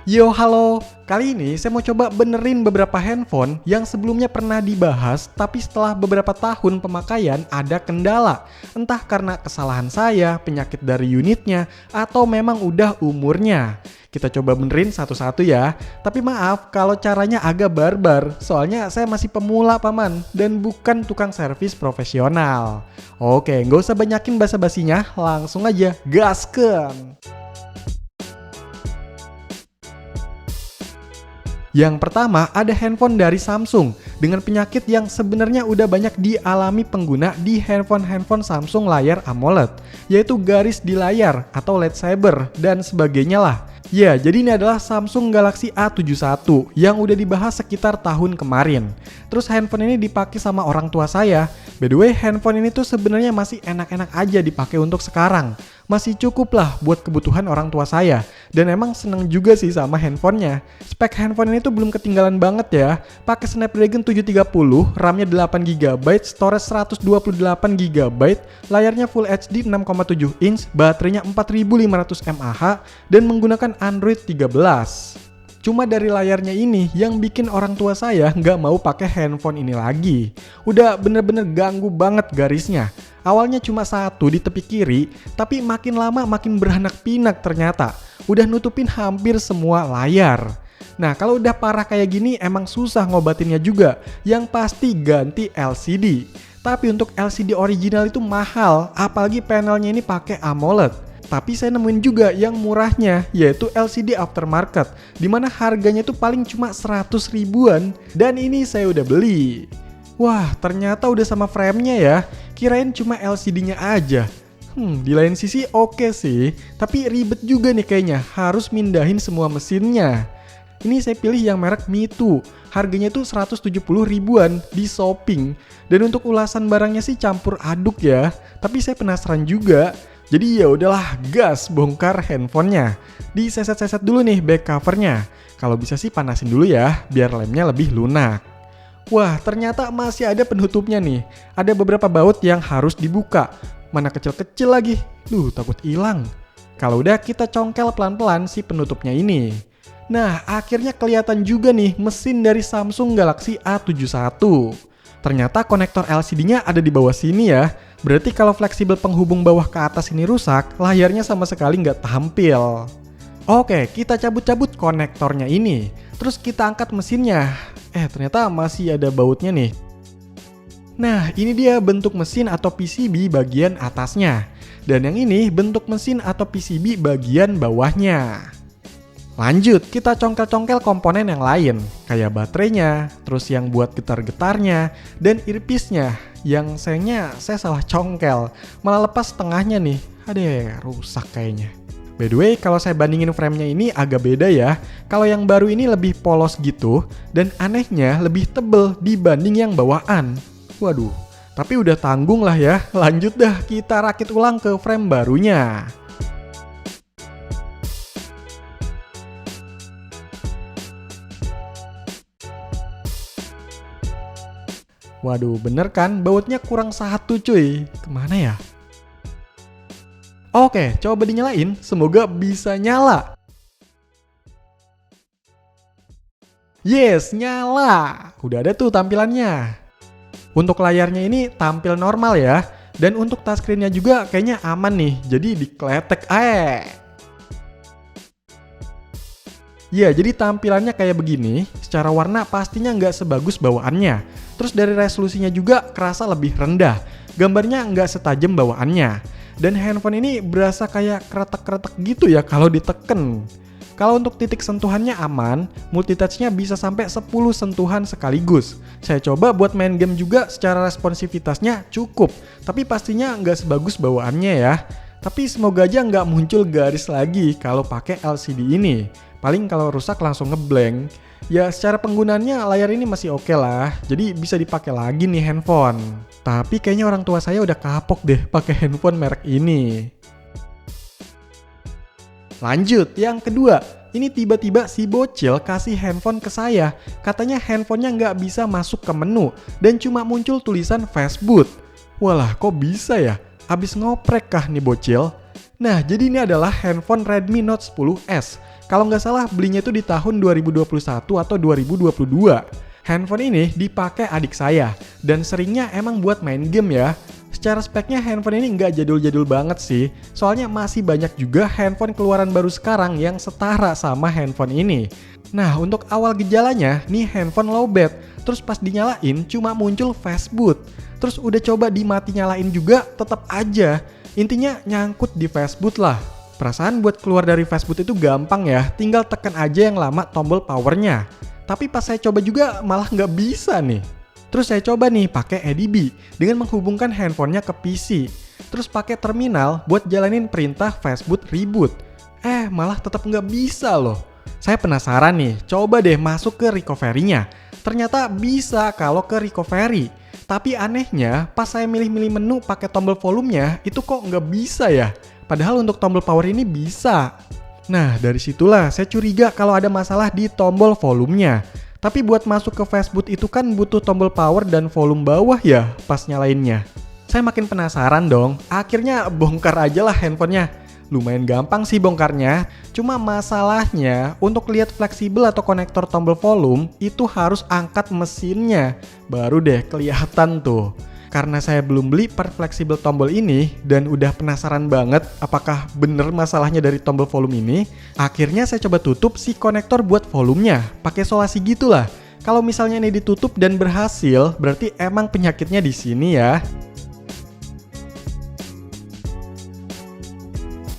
Yo halo, kali ini saya mau coba benerin beberapa handphone yang sebelumnya pernah dibahas tapi setelah beberapa tahun pemakaian ada kendala. Entah karena kesalahan saya, penyakit dari unitnya, atau memang udah umurnya. Kita coba benerin satu-satu ya. Tapi maaf kalau caranya agak barbar, soalnya saya masih pemula paman dan bukan tukang servis profesional. Oke, nggak usah banyakin basa-basinya, langsung aja gasken. Yang pertama ada handphone dari Samsung dengan penyakit yang sebenarnya udah banyak dialami pengguna di handphone Samsung layar AMOLED, yaitu garis di layar atau lightsaber dan sebagainya lah. Ya, jadi ini adalah Samsung Galaxy A71 yang udah dibahas sekitar tahun kemarin. Terus handphone ini dipakai sama orang tua saya. By the way, handphone ini tuh sebenarnya masih enak-enak aja dipakai untuk sekarang. Masih cukup lah buat kebutuhan orang tua saya. Dan emang seneng juga sih sama handphonenya. Spek handphone ini tuh belum ketinggalan banget ya. Pakai Snapdragon 730, RAM-nya 8GB, storage 128GB, layarnya Full HD 6,7 inch, baterainya 4500 mAh, dan menggunakan Android 13. Cuma dari layarnya ini yang bikin orang tua saya nggak mau pakai handphone ini lagi. Udah bener-bener ganggu banget garisnya. Awalnya cuma satu di tepi kiri, tapi makin lama makin beranak pinak ternyata. Udah nutupin hampir semua layar. Nah, kalau udah parah kayak gini emang susah ngobatinnya juga. Yang pasti ganti LCD. Tapi untuk LCD original itu mahal, apalagi panelnya ini pakai AMOLED. Tapi saya nemuin juga yang murahnya, yaitu LCD aftermarket, dimana harganya tuh paling cuma 100 ribuan, dan ini saya udah beli. Wah, ternyata udah sama frame-nya ya, kirain cuma LCD-nya aja. Di lain sisi oke sih, tapi ribet juga nih kayaknya, harus mindahin semua mesinnya. Ini saya pilih yang merek Mitu, harganya tuh 170 ribuan di Shopping. Dan untuk ulasan barangnya sih campur aduk ya, tapi saya penasaran juga. Jadi ya udahlah, gas bongkar handphonenya. Diseset-seset dulu nih back covernya. Kalau bisa sih panasin dulu ya, biar lemnya lebih lunak. Wah, ternyata masih ada penutupnya nih. Ada beberapa baut yang harus dibuka. Mana kecil-kecil lagi. Takut hilang. Kalau udah kita congkel pelan-pelan si penutupnya ini. Nah, akhirnya kelihatan juga nih mesin dari Samsung Galaxy A71. Ternyata konektor LCD-nya ada di bawah sini ya. Berarti kalau fleksibel penghubung bawah ke atas ini rusak, layarnya sama sekali nggak tampil. Oke, kita cabut-cabut konektornya ini. Terus kita angkat mesinnya. Ternyata masih ada bautnya nih. Nah, ini dia bentuk mesin atau PCB bagian atasnya. Dan yang ini bentuk mesin atau PCB bagian bawahnya. Lanjut, kita congkel-congkel komponen yang lain, kayak baterainya, terus yang buat getar-getarnya, dan earpiece-nya. Yang sayangnya saya salah congkel, malah lepas tengahnya nih. Aduh, rusak kayaknya. By the way, kalau saya bandingin frame-nya ini agak beda ya. Kalau yang baru ini lebih polos gitu, dan anehnya lebih tebel dibanding yang bawaan. Waduh, tapi udah tanggung lah ya. Lanjut dah, kita rakit ulang ke frame barunya. Waduh, bener kan? Bautnya kurang satu cuy. Kemana ya? Oke, coba dinyalain. Semoga bisa nyala. Yes, nyala. Udah ada tuh tampilannya. Untuk layarnya ini tampil normal ya. Dan untuk touchscreen-nya juga kayaknya aman nih. Jadi dikletek. Ya, jadi tampilannya kayak begini. Secara warna pastinya nggak sebagus bawaannya. Terus dari resolusinya juga kerasa lebih rendah. Gambarnya nggak setajam bawaannya. Dan handphone ini berasa kayak kretek-kretek gitu ya kalau diteken. Kalau untuk titik sentuhannya aman, multitouch-nya bisa sampai 10 sentuhan sekaligus. Saya coba buat main game juga secara responsivitasnya cukup. Tapi pastinya nggak sebagus bawaannya ya. Tapi semoga aja nggak muncul garis lagi kalau pakai LCD ini. Paling kalau rusak langsung ngeblank. Ya secara penggunaannya layar ini masih oke lah. Jadi bisa dipakai lagi nih handphone. Tapi kayaknya orang tua saya udah kapok deh pakai handphone merek ini. Lanjut, yang kedua. Ini tiba-tiba si bocil kasih handphone ke saya. Katanya handphonenya nggak bisa masuk ke menu. Dan cuma muncul tulisan fastboot. Walah, kok bisa ya? Abis ngoprek kah nih bocil? Nah, jadi ini adalah handphone Redmi Note 10S. Kalau nggak salah belinya itu di tahun 2021 atau 2022. Handphone ini dipakai adik saya, dan seringnya emang buat main game ya. Secara speknya handphone ini nggak jadul-jadul banget sih, soalnya masih banyak juga handphone keluaran baru sekarang yang setara sama handphone ini. Nah, untuk awal gejalanya, nih handphone lowbat, terus pas dinyalain cuma muncul fast boot. Terus udah coba dimati nyalain juga, tetap aja. Intinya nyangkut di fast boot lah. Perasaan buat keluar dari fast boot itu gampang ya, tinggal tekan aja yang lama tombol powernya. Tapi pas saya coba juga malah nggak bisa nih. Terus saya coba nih pakai ADB dengan menghubungkan handphonenya ke PC. Terus pakai terminal buat jalanin perintah fast boot reboot. Malah tetap nggak bisa loh. Saya penasaran nih, coba deh masuk ke recovery-nya. Ternyata bisa kalau ke recovery. Tapi anehnya, pas saya milih-milih menu pakai tombol volumenya, itu kok nggak bisa ya? Padahal untuk tombol power ini bisa. Nah, dari situlah saya curiga kalau ada masalah di tombol volumenya. Tapi buat masuk ke fast boot itu kan butuh tombol power dan volume bawah ya pas nyalainnya. Saya makin penasaran dong, akhirnya bongkar aja lah handphonenya. Lumayan gampang sih bongkarnya, cuma masalahnya untuk lihat fleksibel atau konektor tombol volume itu harus angkat mesinnya, baru deh kelihatan tuh. Karena saya belum beli part fleksibel tombol ini dan udah penasaran banget apakah bener masalahnya dari tombol volume ini, akhirnya saya coba tutup si konektor buat volumenya, pakai solasi gitulah. Kalau misalnya ini ditutup dan berhasil, berarti emang penyakitnya di sini ya.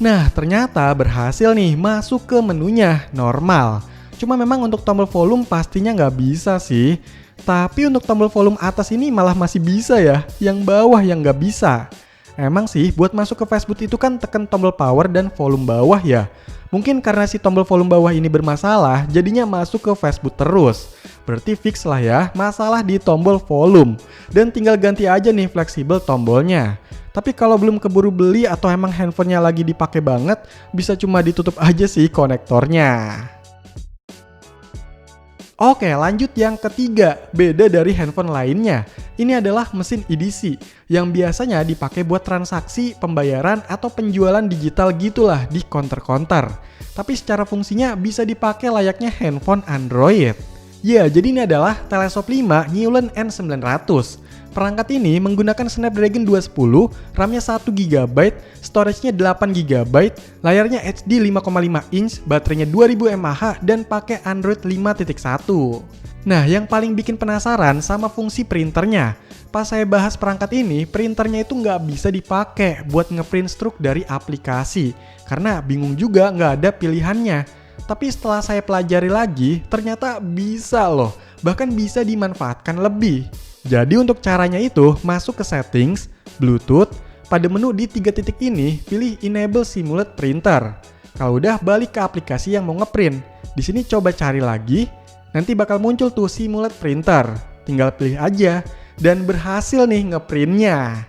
Nah, ternyata berhasil nih masuk ke menunya, normal. Cuma memang untuk tombol volume pastinya nggak bisa sih. Tapi untuk tombol volume atas ini malah masih bisa ya, yang bawah yang nggak bisa. Emang sih, buat masuk ke fast boot itu kan tekan tombol power dan volume bawah ya. Mungkin karena si tombol volume bawah ini bermasalah, jadinya masuk ke fast boot terus. Berarti fix lah ya, masalah di tombol volume. Dan tinggal ganti aja nih fleksibel tombolnya. Tapi kalau belum keburu beli atau emang handphonenya lagi dipakai banget, bisa cuma ditutup aja sih konektornya. Oke, lanjut yang ketiga, beda dari handphone lainnya. Ini adalah mesin EDC yang biasanya dipakai buat transaksi, pembayaran, atau penjualan digital gitulah di counter-counter. Tapi secara fungsinya bisa dipakai layaknya handphone Android. Ya, jadi ini adalah Teleshop 5 Newland N900. Perangkat ini menggunakan Snapdragon 210, RAM-nya 1GB, storage-nya 8GB, layarnya HD 5,5 inch, baterainya 2000 mAh, dan pakai Android 5.1. Nah, yang paling bikin penasaran sama fungsi printernya. Pas saya bahas perangkat ini, printernya itu nggak bisa dipakai buat ngeprint struk dari aplikasi, karena bingung juga nggak ada pilihannya. Tapi setelah saya pelajari lagi, ternyata bisa loh, bahkan bisa dimanfaatkan lebih. Jadi untuk caranya itu, masuk ke settings, Bluetooth, pada menu di 3 titik ini, pilih Enable Simulate Printer. Kalau udah, balik ke aplikasi yang mau ngeprint. Di sini coba cari lagi, nanti bakal muncul tuh Simulate Printer. Tinggal pilih aja, dan berhasil nih ngeprintnya.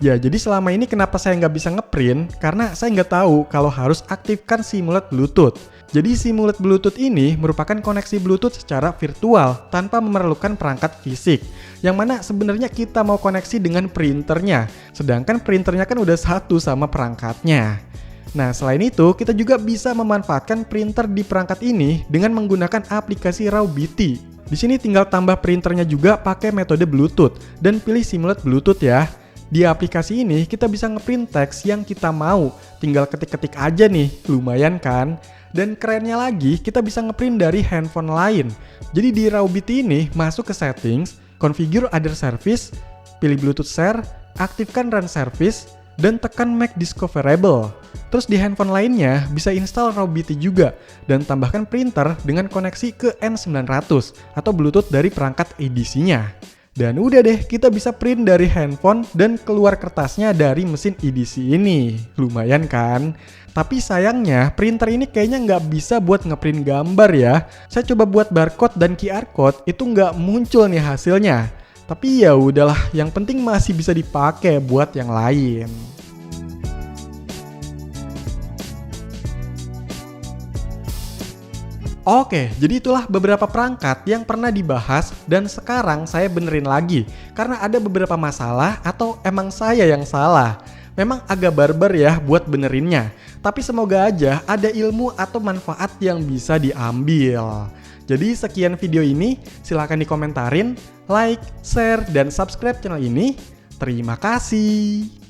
Ya, jadi selama ini kenapa saya nggak bisa ngeprint? Karena saya nggak tahu kalau harus aktifkan Simulate Bluetooth. Jadi Simulate Bluetooth ini merupakan koneksi Bluetooth secara virtual tanpa memerlukan perangkat fisik. Yang mana sebenarnya kita mau koneksi dengan printernya. Sedangkan printernya kan udah satu sama perangkatnya. Nah, selain itu kita juga bisa memanfaatkan printer di perangkat ini dengan menggunakan aplikasi RawBT. Di sini tinggal tambah printernya juga pakai metode Bluetooth dan pilih Simulate Bluetooth ya. Di aplikasi ini kita bisa ngeprint teks yang kita mau, tinggal ketik-ketik aja nih, lumayan kan? Dan kerennya lagi, kita bisa ngeprint dari handphone lain. Jadi di RawBT ini, masuk ke settings, configure other service, pilih Bluetooth share, aktifkan run service, dan tekan make discoverable. Terus di handphone lainnya, bisa install RawBT juga, dan tambahkan printer dengan koneksi ke N900 atau Bluetooth dari perangkat EDC-nya. Dan udah deh, kita bisa print dari handphone dan keluar kertasnya dari mesin EDC ini. Lumayan kan? Tapi sayangnya, printer ini kayaknya nggak bisa buat ngeprint gambar ya. Saya coba buat barcode dan QR code, itu nggak muncul nih hasilnya. Tapi ya udahlah, yang penting masih bisa dipakai buat yang lain. Oke, jadi itulah beberapa perangkat yang pernah dibahas dan sekarang saya benerin lagi karena ada beberapa masalah atau emang saya yang salah. Memang agak barbar ya buat benerinnya, tapi semoga aja ada ilmu atau manfaat yang bisa diambil. Jadi sekian video ini, silahkan dikomentarin, like, share, dan subscribe channel ini. Terima kasih.